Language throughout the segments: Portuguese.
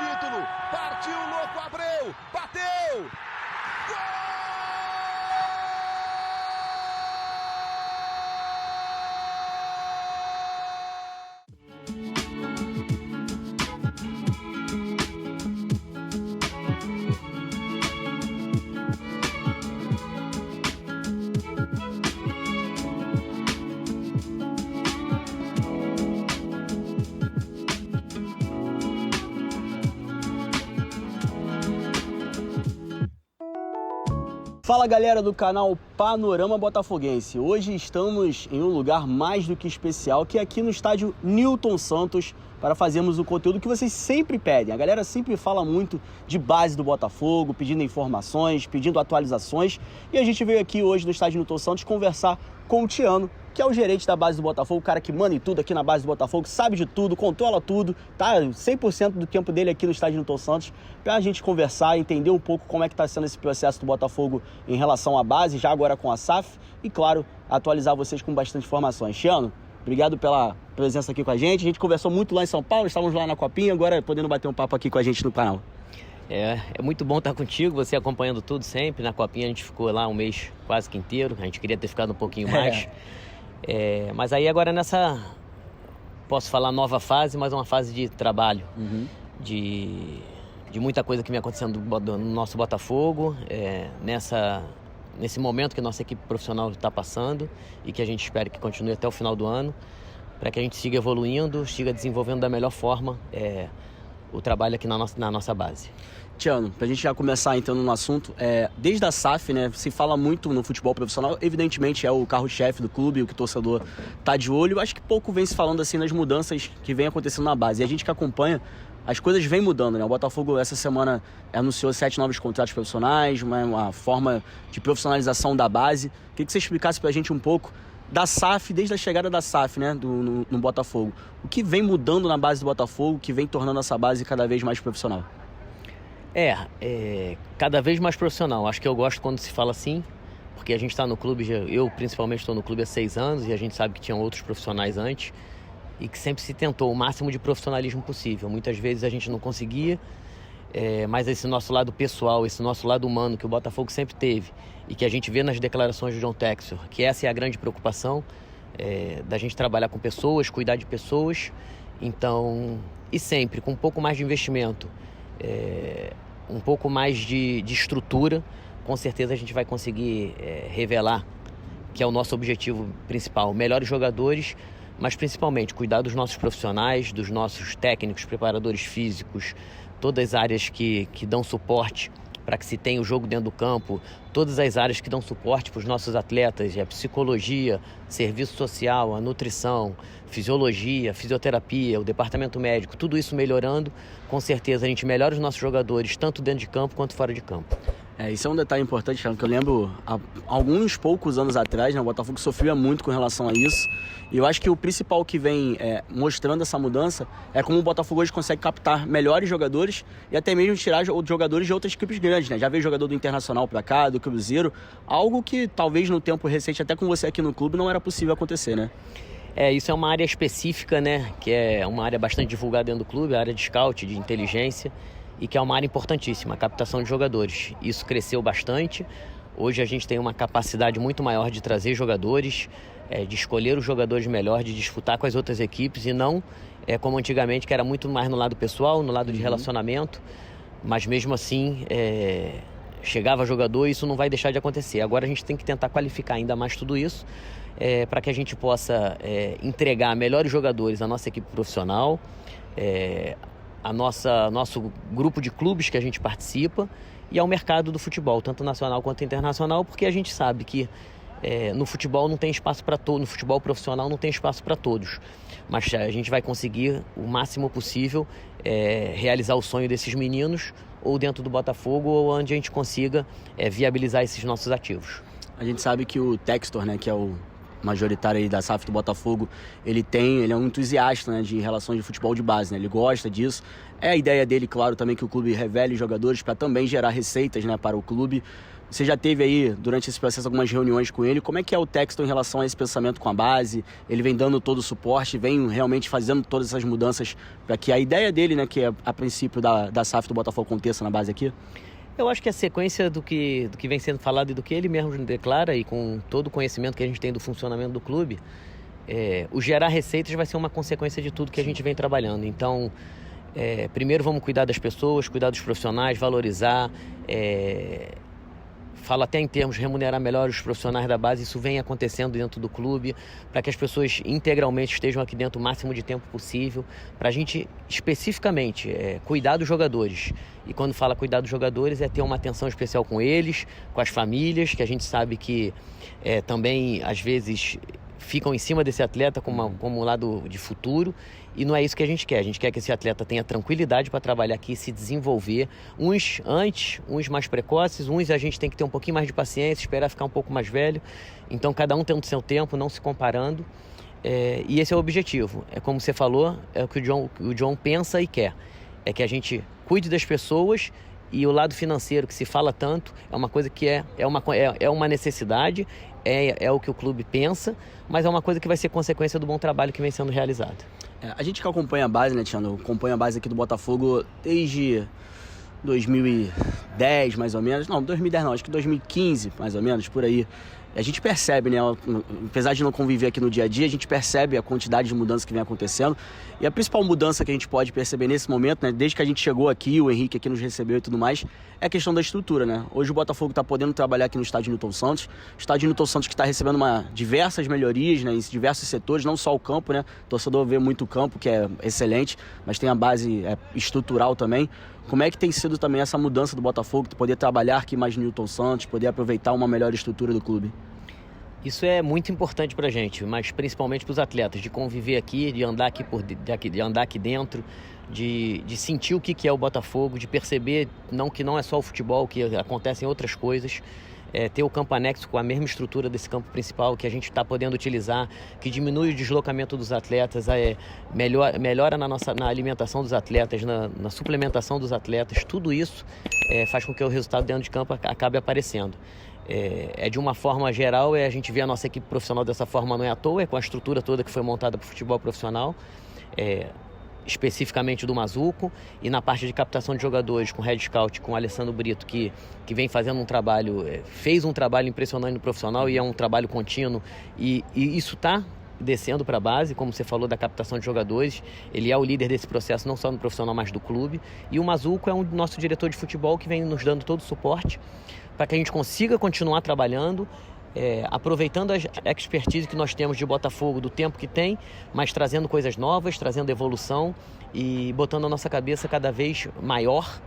título. Partiu, louco, Abreu. Bateu. Gol! Fala galera do canal Panorama Botafoguense, hoje estamos em um lugar mais do que especial, que é aqui no estádio Newton Santos, para fazermos o conteúdo que vocês sempre pedem. A galera sempre fala muito de base do Botafogo, pedindo informações, pedindo atualizações, e a gente veio aqui hoje no estádio Newton Santos conversar com o Tiano, que é o gerente da base do Botafogo, o cara que manda em tudo aqui na base do Botafogo, sabe de tudo, controla tudo, tá 100% do tempo dele aqui no estádio Newton Santos, pra gente conversar, entender um pouco como é que tá sendo esse processo do Botafogo em relação à base, já agora com a SAF, e claro, atualizar vocês com bastante informações. Tiano, obrigado pela presença aqui com a gente conversou muito lá em São Paulo, estávamos lá na Copinha, agora podendo bater um papo aqui com a gente no canal. É muito bom estar contigo, você acompanhando tudo sempre. Na Copinha a gente ficou lá um mês quase que inteiro, a gente queria ter ficado um pouquinho mais. Mas aí agora nessa, posso falar nova fase, mas uma fase de trabalho, de muita coisa que vem acontecendo no nosso Botafogo, nesse momento que a nossa equipe profissional está passando e que a gente espera que continue até o final do ano, para que a gente siga evoluindo, siga desenvolvendo da melhor forma o trabalho aqui na nossa base. Tiano, pra gente já começar entrando no assunto, desde a SAF, né, se fala muito no futebol profissional, evidentemente é o carro-chefe do clube, o que o torcedor tá de olho. Acho que pouco vem se falando assim nas mudanças que vem acontecendo na base. E a gente que acompanha, as coisas vêm mudando, né? O Botafogo essa semana anunciou 7 novos contratos profissionais, uma forma de profissionalização da base. Queria que você explicasse pra gente um pouco da SAF, desde a chegada da SAF, né, no Botafogo. O que vem mudando na base do Botafogo, que vem tornando essa base cada vez mais profissional? Cada vez mais profissional. Acho que eu gosto quando se fala assim, porque a gente está no clube, eu principalmente estou no clube há 6 anos e a gente sabe que tinham outros profissionais antes e que sempre se tentou o máximo de profissionalismo possível. Muitas vezes a gente não conseguia, mas esse nosso lado pessoal, esse nosso lado humano que o Botafogo sempre teve e que a gente vê nas declarações do John Textor, que essa é a grande preocupação, da gente trabalhar com pessoas, cuidar de pessoas, então, e sempre com um pouco mais de investimento, um pouco mais de estrutura, com certeza a gente vai conseguir revelar que é o nosso objetivo principal, melhores jogadores, mas principalmente cuidar dos nossos profissionais, dos nossos técnicos, preparadores físicos, todas as áreas que dão suporte para que se tenha o jogo dentro do campo, todas as áreas que dão suporte para os nossos atletas, a psicologia, serviço social, a nutrição, fisiologia, fisioterapia, o departamento médico, tudo isso melhorando, com certeza a gente melhora os nossos jogadores, tanto dentro de campo quanto fora de campo. Isso é um detalhe importante, que eu lembro, há alguns poucos anos atrás, né, o Botafogo sofria muito com relação a isso. E eu acho que o principal que vem mostrando essa mudança é como o Botafogo hoje consegue captar melhores jogadores e até mesmo tirar jogadores de outras equipes grandes, né? Já veio jogador do Internacional pra cá, do Cruzeiro, algo que talvez no tempo recente, até com você aqui no clube, não era possível acontecer, né? Isso é uma área específica, né? Que é uma área bastante divulgada dentro do clube, a área de scout, de inteligência, e que é uma área importantíssima, a captação de jogadores. Isso cresceu bastante. Hoje a gente tem uma capacidade muito maior de trazer jogadores, de escolher os jogadores melhor, de disputar com as outras equipes e não como antigamente, que era muito mais no lado pessoal, no lado de relacionamento, mas mesmo assim chegava jogador e isso não vai deixar de acontecer. Agora a gente tem que tentar qualificar ainda mais tudo isso para que a gente possa entregar melhores jogadores à nossa equipe profissional, nosso grupo de clubes que a gente participa e ao mercado do futebol, tanto nacional quanto internacional, porque a gente sabe que no futebol não tem espaço para todos, no futebol profissional não tem espaço para todos, mas a gente vai conseguir o máximo possível realizar o sonho desses meninos, ou dentro do Botafogo, ou onde a gente consiga viabilizar esses nossos ativos. A gente sabe que o Textor, né, que é o majoritária aí da SAF do Botafogo, ele é um entusiasta, né, de relações de futebol de base, né? Ele gosta disso. É a ideia dele, claro, também que o clube revele jogadores para também gerar receitas, né, para o clube. Você já teve aí, durante esse processo, algumas reuniões com ele. Como é que é o Textor em relação a esse pensamento com a base? Ele vem dando todo o suporte, vem realmente fazendo todas essas mudanças para que a ideia dele, né, que é a princípio da SAF do Botafogo, aconteça na base aqui? Eu acho que a sequência do que vem sendo falado e do que ele mesmo declara, e com todo o conhecimento que a gente tem do funcionamento do clube, o gerar receitas vai ser uma consequência de tudo que a gente vem trabalhando. Então, primeiro vamos cuidar das pessoas, cuidar dos profissionais, valorizar, falo até em termos de remunerar melhor os profissionais da base. Isso vem acontecendo dentro do clube, para que as pessoas integralmente estejam aqui dentro o máximo de tempo possível, para a gente especificamente cuidar dos jogadores. E quando fala cuidar dos jogadores, é ter uma atenção especial com eles, com as famílias, que a gente sabe que também às vezes ficam em cima desse atleta como um lado de futuro, e não é isso que a gente quer. A gente quer que esse atleta tenha tranquilidade para trabalhar aqui, se desenvolver, uns antes, uns mais precoces, uns a gente tem que ter um pouquinho mais de paciência, esperar ficar um pouco mais velho. Então cada um tendo seu tempo, não se comparando, e esse é o objetivo. É como você falou, é o que o John pensa e quer, é que a gente cuide das pessoas. E o lado financeiro, que se fala tanto, é uma coisa que é uma necessidade, é o que o clube pensa, mas é uma coisa que vai ser consequência do bom trabalho que vem sendo realizado. A gente que acompanha a base, né, Tiano? Acompanha a base aqui do Botafogo desde 2010, mais ou menos. Não, 2010 não, acho que 2015, mais ou menos, por aí. A gente percebe, né, apesar de não conviver aqui no dia a dia, a gente percebe a quantidade de mudanças que vem acontecendo. E a principal mudança que a gente pode perceber nesse momento, né, desde que a gente chegou aqui, o Henrique aqui nos recebeu e tudo mais, é a questão da estrutura, né? Hoje o Botafogo está podendo trabalhar aqui no estádio Newton Santos. O estádio Newton Santos que está recebendo diversas melhorias, né, em diversos setores, não só o campo, né? O torcedor vê muito o campo, que é excelente, mas tem a base estrutural também. Como é que tem sido também essa mudança do Botafogo, de poder trabalhar aqui mais no Newton Santos, poder aproveitar uma melhor estrutura do clube? Isso é muito importante para a gente, mas principalmente para os atletas, de conviver aqui, de andar aqui, de andar aqui dentro, de sentir o que é o Botafogo, de perceber que não é só o futebol, que acontecem outras coisas. Ter o campo anexo com a mesma estrutura desse campo principal que a gente está podendo utilizar, que diminui o deslocamento dos atletas, melhora na alimentação dos atletas, na suplementação dos atletas. Tudo isso faz com que o resultado dentro de campo acabe aparecendo. De uma forma geral, a gente vê a nossa equipe profissional dessa forma, não é à toa, com a estrutura toda que foi montada para o futebol profissional, especificamente do Mazuco, e na parte de captação de jogadores com o Head Scout, com o Alessandro Brito, que vem fazendo um trabalho, fez um trabalho impressionante no profissional, e é um trabalho contínuo, e isso está descendo para a base, como você falou, da captação de jogadores. Ele é o líder desse processo, não só no profissional, mas do clube. E o Mazuco é nosso diretor de futebol, que vem nos dando todo o suporte para que a gente consiga continuar trabalhando, aproveitando a expertise que nós temos de Botafogo, do tempo que tem, mas trazendo coisas novas, trazendo evolução e botando a nossa cabeça cada vez maior,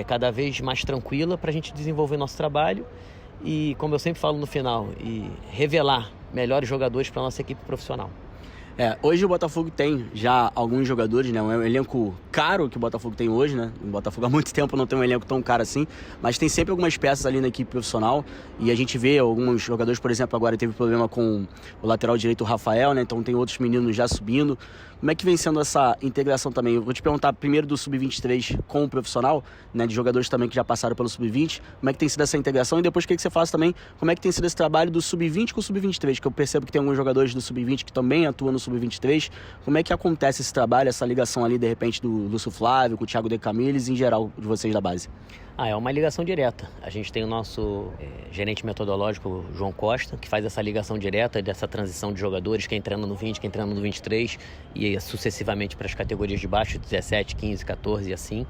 cada vez mais tranquila, para a gente desenvolver nosso trabalho e, como eu sempre falo no final, revelar melhores jogadores para a nossa equipe profissional. Hoje o Botafogo tem já alguns jogadores, né? Um elenco caro que o Botafogo tem hoje, né? O Botafogo há muito tempo não tem um elenco tão caro assim, mas tem sempre algumas peças ali na equipe profissional, e a gente vê alguns jogadores, por exemplo, agora teve problema com o lateral direito, o Rafael, né? Então tem outros meninos já subindo. Como é que vem sendo essa integração também? Eu vou te perguntar primeiro do Sub-23 com o profissional, né? De jogadores também que já passaram pelo Sub-20. Como é que tem sido essa integração? E depois queria que você falasse também como é que tem sido esse trabalho do Sub-20 com o Sub-23, que eu percebo que tem alguns jogadores do Sub-20 que também atuam no Sub-23. Como é que acontece esse trabalho, essa ligação ali, de repente, do Lúcio Flávio, com o Thiago De Camilles, em geral, de vocês da base? É uma ligação direta. A gente tem o nosso gerente metodológico, João Costa, que faz essa ligação direta dessa transição de jogadores, quem treina no 20, quem treina no 23, e sucessivamente para as categorias de baixo, 17, 15, 14 e assim.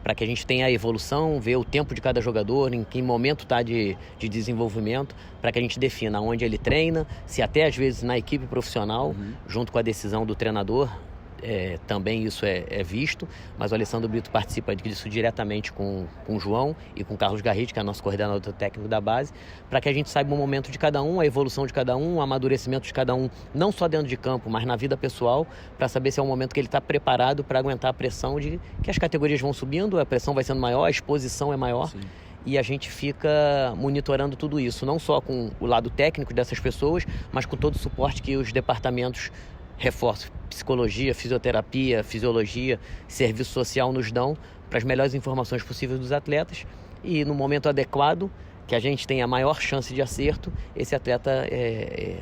Para que a gente tenha a evolução, ver o tempo de cada jogador, em que momento está de desenvolvimento, para que a gente defina onde ele treina, se até às vezes na equipe profissional, junto com a decisão do treinador, também isso é visto, mas o Alessandro Brito participa disso diretamente com o João e com o Carlos Garrite, que é nosso coordenador técnico da base, para que a gente saiba o momento de cada um, a evolução de cada um, o amadurecimento de cada um, não só dentro de campo, mas na vida pessoal, para saber se é um momento que ele está preparado para aguentar a pressão de que as categorias vão subindo, a pressão vai sendo maior, a exposição é maior. Sim. e a gente fica monitorando tudo isso, não só com o lado técnico dessas pessoas, mas com todo o suporte que os departamentos reforço, psicologia, fisioterapia, fisiologia, serviço social nos dão para as melhores informações possíveis dos atletas e no momento adequado, que a gente tem a maior chance de acerto, esse atleta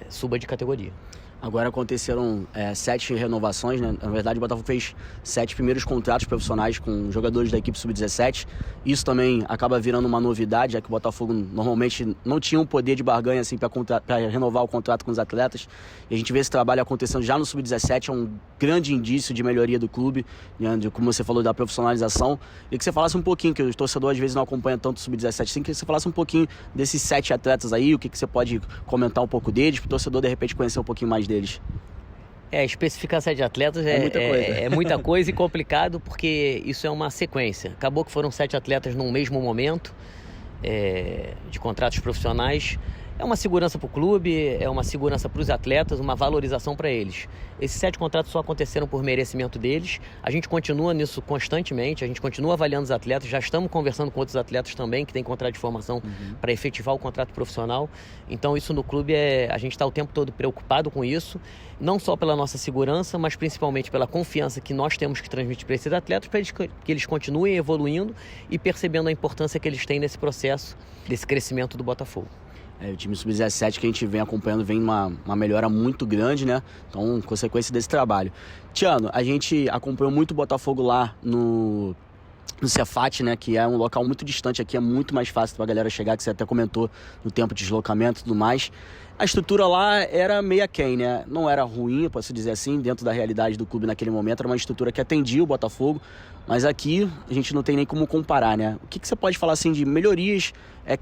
suba de categoria. Agora aconteceram 7 renovações, né? Na verdade, o Botafogo fez 7 primeiros contratos profissionais com jogadores da equipe sub-17. Isso também acaba virando uma novidade, já que o Botafogo normalmente não tinha um poder de barganha assim, para renovar o contrato com os atletas. E a gente vê esse trabalho acontecendo já no sub-17, é um grande indício de melhoria do clube, né? De, como você falou, da profissionalização. E que você falasse um pouquinho, que os torcedores às vezes não acompanham tanto o sub-17, assim, que você falasse um pouquinho desses 7 atletas aí, o que você pode comentar um pouco deles, para o torcedor de repente conhecer um pouquinho mais deles. Especificar 7 atletas é muita coisa e complicado, porque isso é uma sequência. Acabou que foram 7 atletas num mesmo momento de contratos profissionais. É uma segurança para o clube, é uma segurança para os atletas, uma valorização para eles. Esses 7 contratos só aconteceram por merecimento deles. A gente continua nisso constantemente, a gente continua avaliando os atletas. Já estamos conversando com outros atletas também que têm contrato de formação para efetivar o contrato profissional. Então isso no clube, a gente está o tempo todo preocupado com isso. Não só pela nossa segurança, mas principalmente pela confiança que nós temos que transmitir para esses atletas, para que eles continuem evoluindo e percebendo a importância que eles têm nesse processo, desse crescimento do Botafogo. O time sub-17 que a gente vem acompanhando vem uma melhora muito grande, né? Então, consequência desse trabalho. Tiano, a gente acompanhou muito o Botafogo lá no Cefat, né? Que é um local muito distante aqui, é muito mais fácil pra galera chegar, que você até comentou no tempo de deslocamento e tudo mais. A estrutura lá era meio aquém, né? Não era ruim, posso dizer assim, dentro da realidade do clube naquele momento. Era uma estrutura que atendia o Botafogo, mas aqui a gente não tem nem como comparar, né? O que você pode falar, assim, de melhorias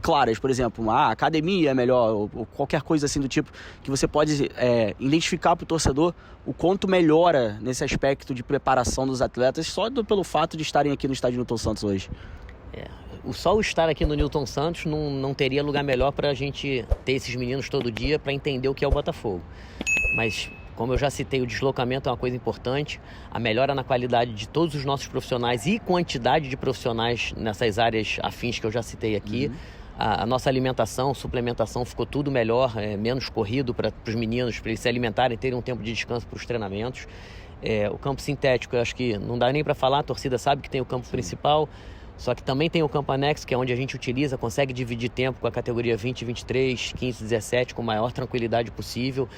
claras? Por exemplo, a academia é melhor, ou qualquer coisa assim do tipo, que você pode identificar para o torcedor o quanto melhora nesse aspecto de preparação dos atletas, só pelo fato de estarem aqui no estádio Newton Santos hoje. Só o estar aqui no Newton Santos não teria lugar melhor para a gente ter esses meninos todo dia para entender o que é o Botafogo. Mas, como eu já citei, o deslocamento é uma coisa importante, a melhora na qualidade de todos os nossos profissionais e quantidade de profissionais nessas áreas afins que eu já citei aqui. A nossa alimentação, suplementação ficou tudo melhor, menos corrido para os meninos, para eles se alimentarem, terem um tempo de descanso para os treinamentos. O campo sintético, eu acho que não dá nem para falar, a torcida sabe que tem o campo principal, só que também tem o campo anexo, que é onde a gente utiliza, consegue dividir tempo com a categoria 20, 23, 15, 17, com a maior tranquilidade possível.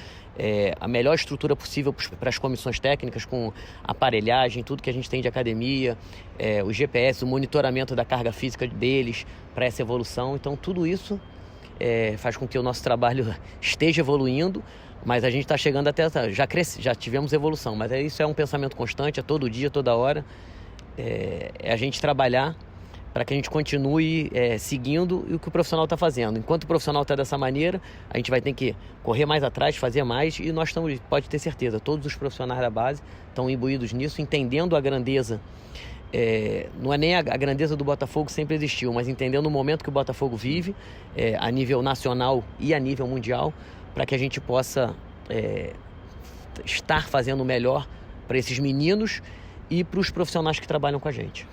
A melhor estrutura possível para as comissões técnicas, com aparelhagem, tudo que a gente tem de academia, o GPS, o monitoramento da carga física deles para essa evolução. Então, tudo isso faz com que o nosso trabalho esteja evoluindo, mas a gente está chegando até... Já tivemos evolução, mas isso é um pensamento constante, é todo dia, toda hora. A gente trabalhar para que a gente continue seguindo o que o profissional está fazendo. Enquanto o profissional está dessa maneira, a gente vai ter que correr mais atrás, fazer mais, e nós estamos, pode ter certeza, todos os profissionais da base estão imbuídos nisso, entendendo a grandeza. Não é nem a grandeza do Botafogo, sempre existiu, mas entendendo o momento que o Botafogo vive, a nível nacional e a nível mundial, para que a gente possa estar fazendo o melhor para esses meninos e para os profissionais que trabalham com a gente.